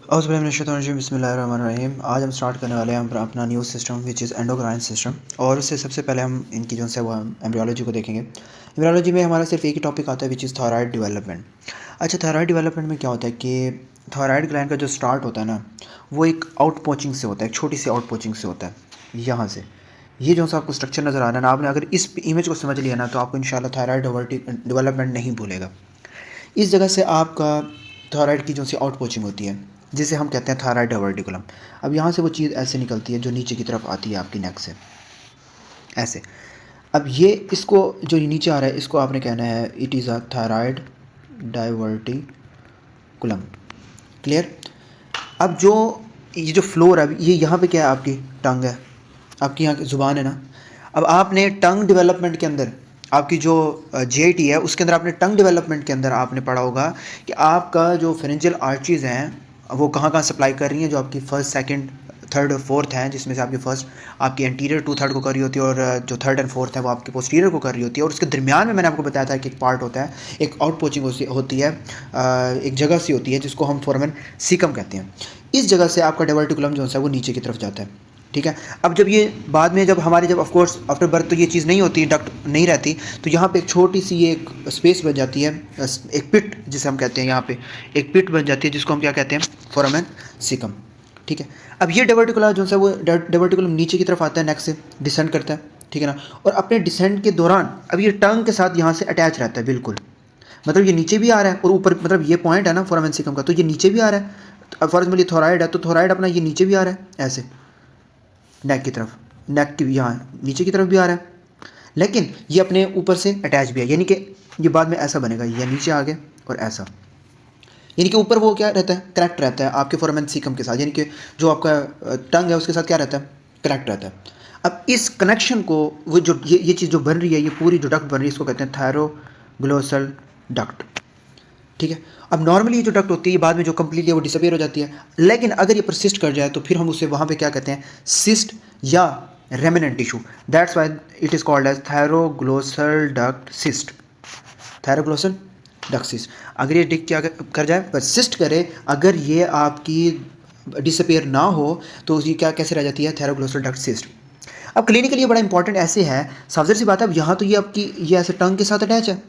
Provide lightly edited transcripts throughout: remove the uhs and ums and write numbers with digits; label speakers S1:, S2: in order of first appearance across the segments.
S1: बिस्मिल्लाहिर्रहमानिर्रहीम। आज हम स्टार्ट करने वाले हैं अपना new system which is endocrine system. और उससे सबसे पहले हम इनकी जो है वो एम्ब्रियोलॉजी को देखेंगे। एम्ब्रियोलॉजी में हमारा सिर्फ एक ही टॉपिक आता है विच इज़ थायराइड डेवलपमेंट। अच्छा, थायराइड डेवलपमेंट में क्या होता है कि थायराइड ग्लैंड का जो स्टार्ट होता है ना, वो एक आउट पोचिंग से होता है, एक छोटी सी आउट पोचिंग से होता है। यहाँ से ये जो सा आपको स्ट्रक्चर नज़र आ रहा है ना, आपने अगर इस इमेज को समझ लिया ना तो आपको इंशाल्लाह थायराइड डेवलपमेंट नहीं भूलेगा। इस जगह से आपका थायराइड की जो सी आउट पोचिंग होती है जिसे हम कहते हैं थायराइड डाइवर्टिकुलम। अब यहाँ से वो चीज़ ऐसे निकलती है जो नीचे की तरफ आती है आपकी नेक से ऐसे। अब ये इसको जो नीचे आ रहा है इसको आपने कहना है it is a thyroid diverticulum. Clear. अब जो ये जो फ्लोर है ये यहाँ पे क्या है, आपकी टंग है, आपकी यहाँ की ज़ुबान है ना। अब आपने टंग डेवलपमेंट के अंदर आपकी जो JIT है उसके अंदर आपने टंग डेवलपमेंट के अंदर आपने पढ़ा होगा कि आपका जो फेरेंजियल आर्चीज़ हैं वो कहाँ कहाँ सप्लाई कर रही हैं, जो आपकी फर्स्ट सेकंड थर्ड और फोर्थ हैं, जिसमें से आपकी फर्स्ट आपकी एंटीरियर 2/3 को कर रही होती है और जो थर्ड एंड फोर्थ है वो आपके पोस्टीरियर को कर रही होती है। और उसके दरमियान में मैंने आपको बताया था कि एक पार्ट होता है, एक आउट पोचिंग होती है, एक जगह सी होती है जिसको हम फोरामेन सीकम कहते हैं। इस जगह से आपका डाइवर्टिकुलम जो है वो नीचे की तरफ जाता है। ठीक है। अब जब ये बाद में जब हमारे जब ऑफकोर्स आफ्टर बर्थ तो ये चीज़ नहीं होती, डक्ट नहीं रहती, तो यहाँ पे एक छोटी सी एक स्पेस बन जाती है, एक पिट जिसे हम कहते हैं, यहाँ पे एक पिट बन जाती है जिसको हम क्या कहते हैं, फोरामेन सीकम। ठीक है। अब ये डाइवर्टिकुलम जो है वो डाइवर्टिकुलम नीचे की तरफ आता है, नेक से डिसेंड करता है। ठीक है ना। और अपने डिसेंड के दौरान अब ये टंग के साथ यहाँ से अटैच रहता है बिल्कुल, मतलब ये नीचे भी आ रहा है और ऊपर, मतलब ये पॉइंट है ना फोरामेन सीकम का, तो ये नीचे भी आ रहा है। अब फॉर एग्जाम्पल ये थोराइड है तो थोराइड अपना ये नीचे भी आ रहा है ऐसे नेक की तरफ, नेक की यहाँ नीचे की तरफ भी आ रहा है, लेकिन ये अपने ऊपर से अटैच भी है, यानी कि ये बाद में ऐसा बनेगा, ये नीचे आ गया और ऐसा, यानी कि ऊपर वो क्या रहता है, करेक्ट रहता है आपके फोरामेन सीकम के साथ, यानी कि जो आपका टंग है उसके साथ क्या रहता है, करेक्ट रहता है। अब इस कनेक्शन को वो जो ये चीज़ जो बन रही है, ये पूरी जो डक्ट बन रही है इसको कहते हैं थायरोग्लोसल डक्ट। ठीक है। अब नॉर्मली ये जो डक्ट होती है बाद में जो कम्प्लीटली वो डिसअपियर हो जाती है, लेकिन अगर ये परसिस्ट कर जाए तो फिर हम उसे वहाँ पे क्या कहते हैं, सिस्ट या remnant tissue. That's why it is called as thyroglossal duct cyst, thyroglossal duct cyst. अगर ये डिक क्या कर जाए, परसिस्ट करे, अगर ये आपकी डिसअपियर ना हो तो ये क्या कैसे रह जाती है, थायरोग्लोसल डक्ट सिस्ट। अब क्लिनिकली ये बड़ा इंपॉर्टेंट ऐसे है, सावधान सी बात है। अब यहाँ तो ये आपकी ये ऐसे टंग के साथ अटैच है।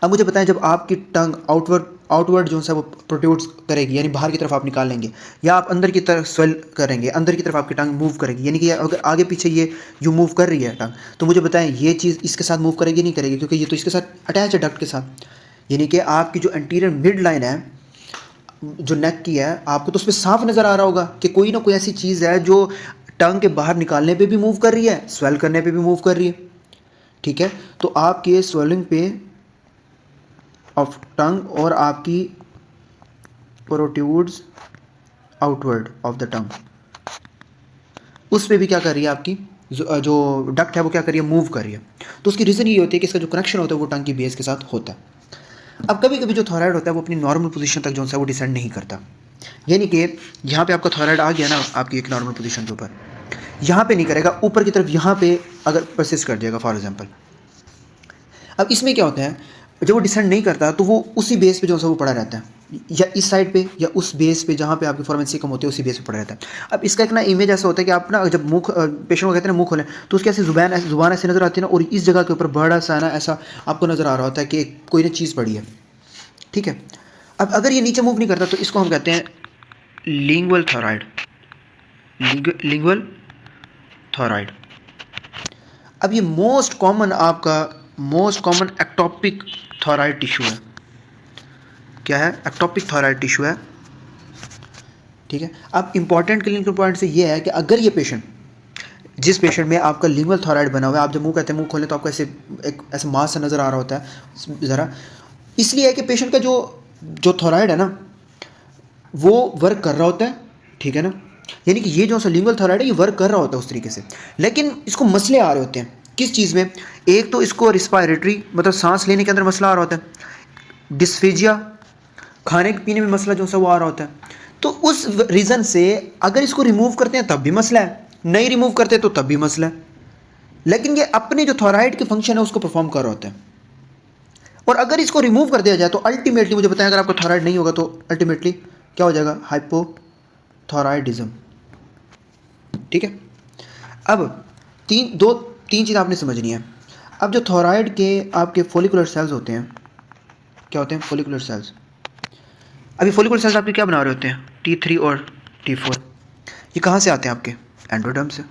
S1: अब मुझे बताएं, जब आपकी टंग आउटवर्ड जो है वो प्रोट्रूड करेगी, यानी बाहर की तरफ आप निकाल लेंगे, या आप अंदर की तरफ स्वेल करेंगे, अंदर की तरफ आपकी टंग मूव करेगी, यानी कि अगर आगे पीछे ये जो मूव कर रही है टंग, तो मुझे बताएं ये चीज़ इसके साथ मूव करेगी नहीं करेगी, क्योंकि ये तो इसके साथ अटैच है डक्ट के साथ। यानी कि आपकी जो एंटीरियर मिड लाइन है जो नेक की है, आपको तो उसमें साफ नज़र आ रहा होगा कि कोई ना कोई ऐसी चीज़ है जो टंग के बाहर निकालने पे भी मूव कर रही है, स्वेल करने पे भी मूव कर रही है। ठीक है। तो आपके स्वेलिंग पे ऑफ टंग और आपकी protrudes outward of the tongue, उस पर भी क्या कर रही है, आपकी जो डक्ट है वो क्या कर रही है, मूव कर रही है। तो उसकी रीज़न ये होती है कि इसका जो कनेक्शन होता है वो टंग की बेस के साथ होता है। अब कभी कभी जो थायराइड होता है वो अपनी नॉर्मल पोजीशन तक जो है वो डिसेंड नहीं करता, यानी कि यहाँ पे आपका थायराइड आ गया ना आपकी एक नॉर्मल पोजीशन के ऊपर, यहाँ पे नहीं करेगा, ऊपर की तरफ यहाँ पे अगर परसिस्ट कर जाएगा फॉर एग्जांपल। अब इसमें क्या होता है, जब वो डिसेंड नहीं करता तो वो उसी बेस पे जो है वो पड़ा रहता है, या इस साइड पे या उस बेस पे जहाँ पे आपकी फोरामेन सीकम होती है उसी बेस पे पड़ा रहता है। अब इसका एक ना इमेज ऐसा होता है कि आप ना जब मुंह पेशेंट को कहते हैं ना मुंह खोलें, तो उसकी ऐसी जुबान ऐसे नज़र आती है ना, और इस जगह के ऊपर बड़ा सा ना ऐसा आपको नज़र आ रहा होता है कि कोई ना चीज़ पड़ी है। ठीक है। अब अगर ये नीचे मूव नहीं करता तो इसको हम कहते हैं लिंगुअल थायराइड, लिंगुअल थायराइड। अब ये most common ectopic thyroid tissue है। क्या है, एक्टोपिक थायराइड टिश्यू है। ठीक है। अब इंपॉर्टेंट क्लिनिकल पॉइंट से ये है कि अगर ये पेशेंट, जिस पेशेंट में आपका लिंगुअल थायराइड बना हुआ है, आप जब मुंह कहते हैं मुंह खोलें तो आपको ऐसे एक ऐसे मास सा नज़र आ रहा होता है ज़रा, इसलिए है कि पेशेंट का जो थायराइड है ना वो वर्क कर रहा होता है। ठीक है ना। यानी कि ये जो लिंगुअल थायराइड है ये वर्क कर रहा होता है उस तरीके से, लेकिन इसको मसले आ रहे होते हैं किस चीज़ में, एक तो इसको रिस्पायरेटरी मतलब सांस लेने के अंदर मसला आ रहा होता है, डिस्फेजिया खाने पीने में मसला जो है वो आ रहा होता है। तो उस रीज़न से अगर इसको रिमूव करते हैं तब भी मसला है, नहीं रिमूव करते तो तब भी मसला है, लेकिन ये अपने जो थायराइड के फंक्शन है उसको परफॉर्म कर रहा होता है। और अगर इसको रिमूव कर दिया जाए तो अल्टीमेटली मुझे बताएं, अगर आपको थायराइड नहीं होगा तो अल्टीमेटली क्या हो जाएगा, हाइपोथायराइडिज्म। ठीक है, अब तीन चीज़ आपने समझनी है। अब जो थायराइड के आपके फोलिकुलर सेल्स होते हैं, क्या होते हैं, फोलिकुलर सेल्स। अभी फोलिकुलर सेल्स आपके क्या बना रहे होते हैं, T3 और T4। ये कहाँ से आते हैं आपके, एंडोडर्म से।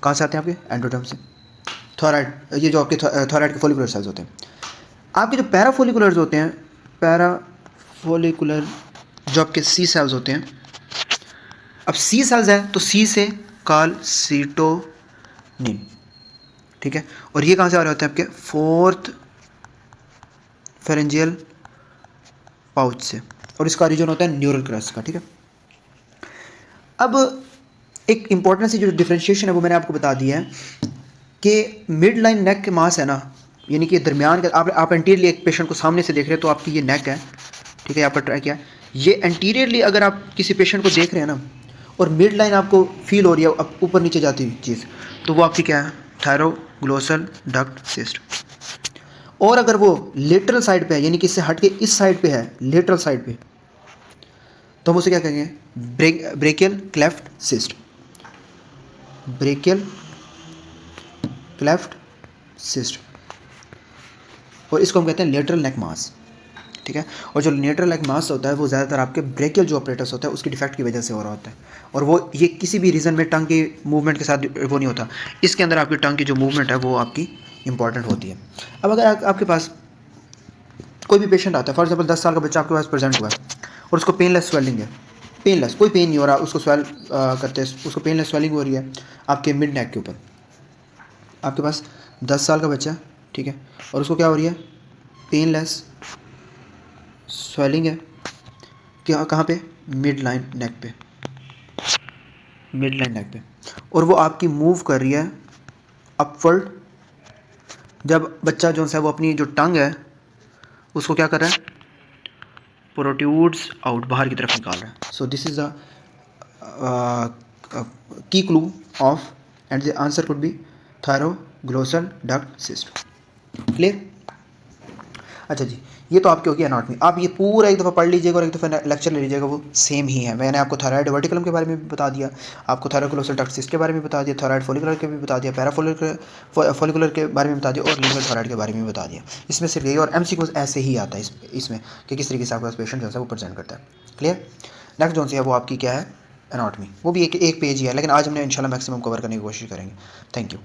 S1: कहाँ से आते हैं आपके, एंडोडर्म से। थायराइड, ये जो आपके थायराइड के फोलिकुलर सेल्स होते हैं। आपके जो पैराफोलिकुलर्स होते हैं, पैराफोलिकुलर जो आपके सी सेल्स होते हैं। अब सी सेल्स है तो सी से कैल्सिटोनिन, ठीक है। और ये कहाँ से आ रहे होते हैं आपके, फोर्थ फेरेंजियल पाउच से, और इसका रीजन होता है न्यूरल क्रस्ट का, ठीक है। अब एक इंपॉर्टेंट सी जो डिफरेंशिएशन है वो मैंने आपको बता दिया है कि मिड लाइन नेक के मास है ना, यानी कि दरमियान का, आप एंटीरियरली एक पेशेंट को सामने से देख रहे हैं तो आपकी ये नेक है, ठीक है, यहाँ पर ट्राई किया। ये एंटीरियरली अगर आप किसी पेशेंट को देख रहे हैं ना और मिड लाइन आपको फील हो रही है अब ऊपर नीचे जाती हुई चीज़, तो वो आपकी क्या है, थायरोग्लोसल डक्ट सिस्ट। और अगर वो लेटरल साइड पे है, यानी कि इससे हट के इस साइड पे है, लेटरल साइड पे, तो हम उसे क्या कहेंगे, brachial cleft cyst. Brachial cleft cyst, और इसको हम कहते हैं लेटरल नेक मास, ठीक है। और जो लेटरल नेक मास होता है वो ज़्यादातर आपके ब्रेकियल जो ऑपरेटर्स होता है उसकी डिफेक्ट की वजह से हो रहा होता है, और वो ये किसी भी रीज़न में टंग की मूवमेंट के साथ वो नहीं होता। इसके अंदर आपकी टंग की जो मूवमेंट है वो आपकी इंपॉर्टेंट होती है। अब अगर आपके पास कोई भी पेशेंट आता है, फॉर एग्जाम्पल 10 साल का बच्चा आपके पास प्रेजेंट हुआ है और उसको पेनलेस स्वेलिंग है, पेनलेस, कोई पेन नहीं हो रहा, उसको स्वेल करते हैं, उसको पेनलेस स्वेलिंग हो रही है आपके मिड नेक के ऊपर। आपके पास 10 साल का बच्चा, ठीक है, और उसको क्या हो रही है, पेनलेस स्वेलिंग है, क्या, कहाँ पे, मिड लाइन नेक पे, मिड लाइन नेक पे, और वो आपकी मूव कर रही है अपवर्ड। जब बच्चा जो है वो अपनी जो टंग है उसको क्या कर रहा है, प्रोट्यूड्स आउट, बाहर की तरफ निकाल रहा है। So this is the key clue of, and the answer could be thyroglossal duct cyst. Clear. अच्छा जी, ये तो आपकी होगी एनाटॉमी। आप ये पूरा एक दफ़ा पढ़ लीजिएगा और एक दफ़ा लेक्चर ले लीजिएगा, वो सेम ही है। मैंने आपको थायराइड वर्टिकलम के बारे में भी बता दिया, आपको थायरोग्लोसल डक्ट सिस्ट के बारे में बता दिया, थायराइड फॉलिकुलर के भी बता दिया, फॉलिकुलर के बारे में बता दिया, और लिंगल थायराइड के बारे में बता दिया। इसमें सिर्फ यही, और MCQ ऐसे ही आता है इसमें कि किस तरीके से आपका पेशेंट जो है वो प्रेजेंट करता है। क्लियर। नेक्स्ट जो सी है वो आपकी क्या है, एनाटॉमी। वो भी एक पेज ही है, लेकिन आज हमने इंशाल्लाह मैक्सिमम कवर करने की कोशिश करेंगे। Thank you.